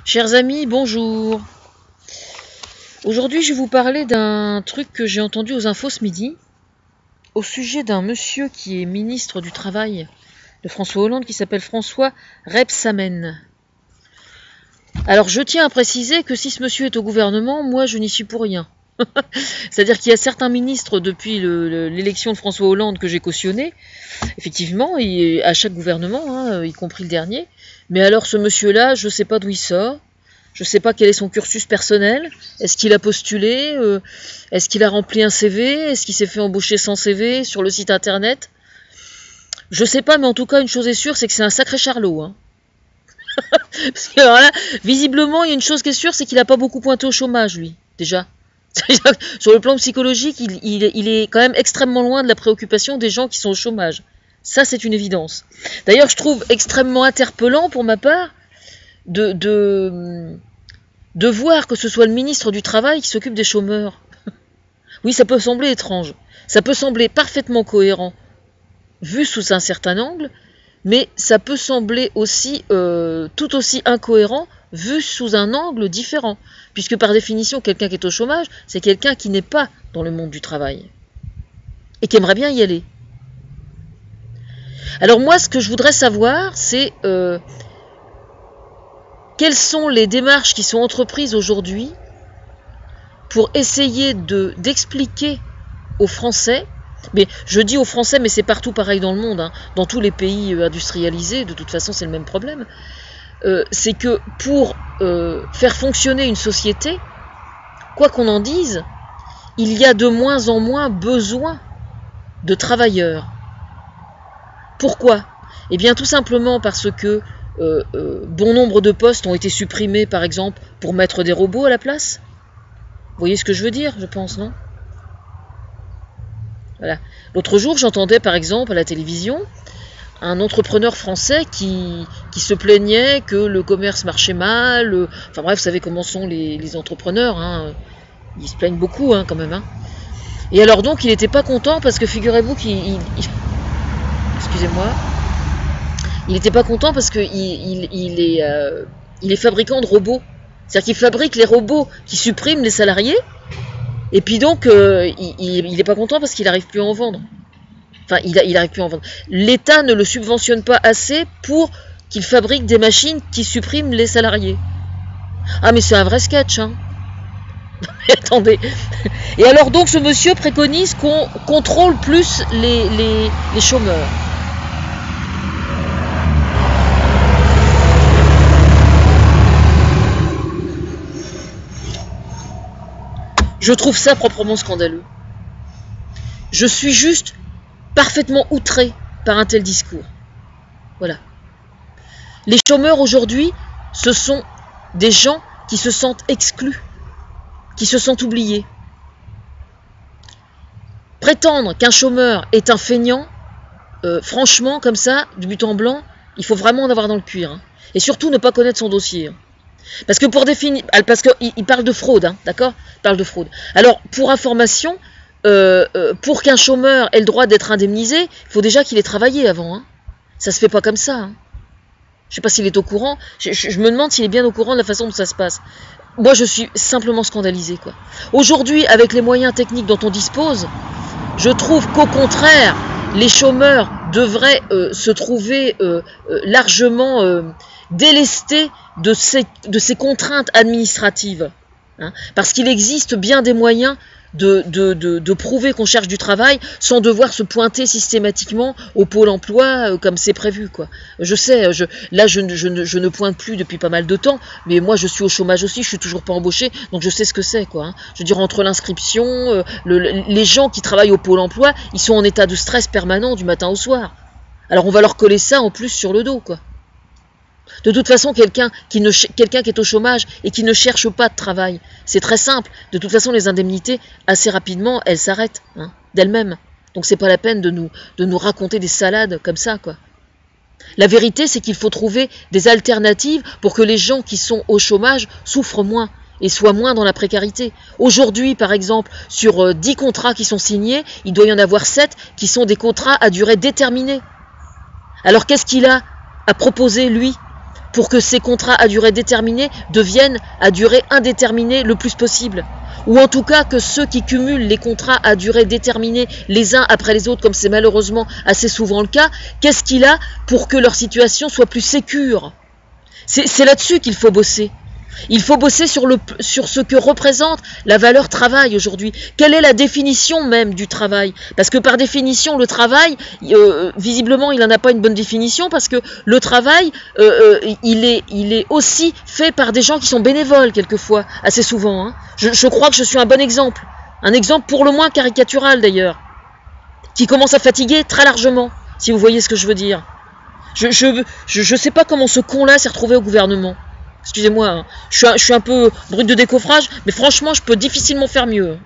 Chers amis, bonjour. Aujourd'hui, je vais vous parler d'un truc que j'ai entendu aux infos ce midi, au sujet d'un monsieur qui est ministre du Travail de François Hollande, qui s'appelle François Rebsamen. Alors, je tiens à préciser que si ce monsieur est au gouvernement, moi, je n'y suis pour rien. C'est-à-dire qu'il y a certains ministres depuis l'élection de François Hollande que j'ai cautionné, effectivement, et à chaque gouvernement, y compris le dernier. Mais alors ce monsieur-là, je ne sais pas d'où il sort, je ne sais pas quel est son cursus personnel, est-ce qu'il a postulé, est-ce qu'il a rempli un CV, est-ce qu'il s'est fait embaucher sans CV sur le site internet. Je ne sais pas, mais en tout cas, une chose est sûre, c'est que c'est un sacré charlot. Hein. Parce que alors là, visiblement, il y a une chose qui est sûre, c'est qu'il n'a pas beaucoup pointé au chômage, lui, déjà. Sur le plan psychologique, il est quand même extrêmement loin de la préoccupation des gens qui sont au chômage. Ça, c'est une évidence. D'ailleurs, je trouve extrêmement interpellant, pour ma part, de voir que ce soit le ministre du Travail qui s'occupe des chômeurs. Oui, ça peut sembler étrange. Ça peut sembler parfaitement cohérent, vu sous un certain angle, mais ça peut sembler aussi tout aussi incohérent, vu sous un angle différent. Puisque par définition, quelqu'un qui est au chômage, c'est quelqu'un qui n'est pas dans le monde du travail. Et qui aimerait bien y aller. Alors moi, ce que je voudrais savoir, c'est quelles sont les démarches qui sont entreprises aujourd'hui pour essayer d'expliquer aux Français, mais je dis aux Français, mais c'est partout pareil dans le monde, hein, dans tous les pays industrialisés, de toute façon c'est le même problème, c'est que pour faire fonctionner une société, quoi qu'on en dise, il y a de moins en moins besoin de travailleurs. Pourquoi ? Eh bien tout simplement parce que bon nombre de postes ont été supprimés, par exemple, pour mettre des robots à la place. Vous voyez ce que je veux dire, je pense, non ? Voilà. L'autre jour, j'entendais par exemple à la télévision un entrepreneur français qui se plaignait que le commerce marchait mal. Enfin bref, vous savez comment sont les entrepreneurs, hein, ils se plaignent beaucoup hein, quand même. Hein. Et alors donc, il n'était pas content parce que figurez-vous excusez-moi, il n'était pas content parce qu'il est fabricant de robots. C'est-à-dire qu'il fabrique les robots qui suppriment les salariés. Et puis donc, il n'est pas content parce qu'il n'arrive plus à en vendre. Enfin, il n'arrive plus à en vendre. L'État ne le subventionne pas assez pour qu'il fabrique des machines qui suppriment les salariés. Ah, mais c'est un vrai sketch, hein. Mais attendez. Et alors donc, ce monsieur préconise qu'on contrôle plus les chômeurs. Je trouve ça proprement scandaleux. Je suis juste parfaitement outré par un tel discours. Voilà. Les chômeurs aujourd'hui, ce sont des gens qui se sentent exclus, qui se sentent oubliés. Prétendre qu'un chômeur est un feignant, franchement, comme ça, du but en blanc, il faut vraiment en avoir dans le cuir. Hein. Et surtout ne pas connaître son dossier. Hein. Parce que pour définir, parce qu'il parle de fraude, hein, d'accord ? Il parle de fraude. Alors, pour information, pour qu'un chômeur ait le droit d'être indemnisé, il faut déjà qu'il ait travaillé avant. Hein. Ça se fait pas comme ça. Hein. Je sais pas s'il est au courant. Je me demande s'il est bien au courant de la façon dont ça se passe. Moi, je suis simplement scandalisée, quoi. Aujourd'hui, avec les moyens techniques dont on dispose, je trouve qu'au contraire, les chômeurs devraient se trouver largement délestés de ces contraintes administratives. Hein, parce qu'il existe bien des moyens de prouver qu'on cherche du travail sans devoir se pointer systématiquement au pôle emploi comme c'est prévu, quoi. Je sais, je ne pointe plus depuis pas mal de temps, mais moi je suis au chômage aussi, je suis toujours pas embauché, donc je sais ce que c'est, quoi. Hein. Je veux dire, entre l'inscription, les gens qui travaillent au pôle emploi, ils sont en état de stress permanent du matin au soir. Alors on va leur coller ça en plus sur le dos, quoi. De toute façon, quelqu'un qui est au chômage et qui ne cherche pas de travail, c'est très simple. De toute façon, les indemnités, assez rapidement, elles s'arrêtent hein, d'elles-mêmes. Donc c'est pas la peine de nous raconter des salades comme ça, quoi. La vérité, c'est qu'il faut trouver des alternatives pour que les gens qui sont au chômage souffrent moins et soient moins dans la précarité. Aujourd'hui, par exemple, sur 10 contrats qui sont signés, il doit y en avoir 7 qui sont des contrats à durée déterminée. Alors qu'est-ce qu'il a à proposer, lui, pour que ces contrats à durée déterminée deviennent à durée indéterminée le plus possible. Ou en tout cas que ceux qui cumulent les contrats à durée déterminée les uns après les autres, comme c'est malheureusement assez souvent le cas, qu'est-ce qu'il a pour que leur situation soit plus sécure? C'est là-dessus qu'il faut bosser. Il faut bosser sur ce que représente la valeur travail aujourd'hui. Quelle est la définition même du travail? Parce que par définition, le travail, visiblement, il n'en a pas une bonne définition, parce que le travail, il est aussi fait par des gens qui sont bénévoles, quelquefois, assez souvent. Hein. Je crois que je suis un bon exemple. Un exemple pour le moins caricatural, d'ailleurs, qui commence à fatiguer très largement, si vous voyez ce que je veux dire. Je sais pas comment ce con-là s'est retrouvé au gouvernement. Excusez-moi, hein. Je suis un peu brut de décoffrage, mais franchement, je peux difficilement faire mieux.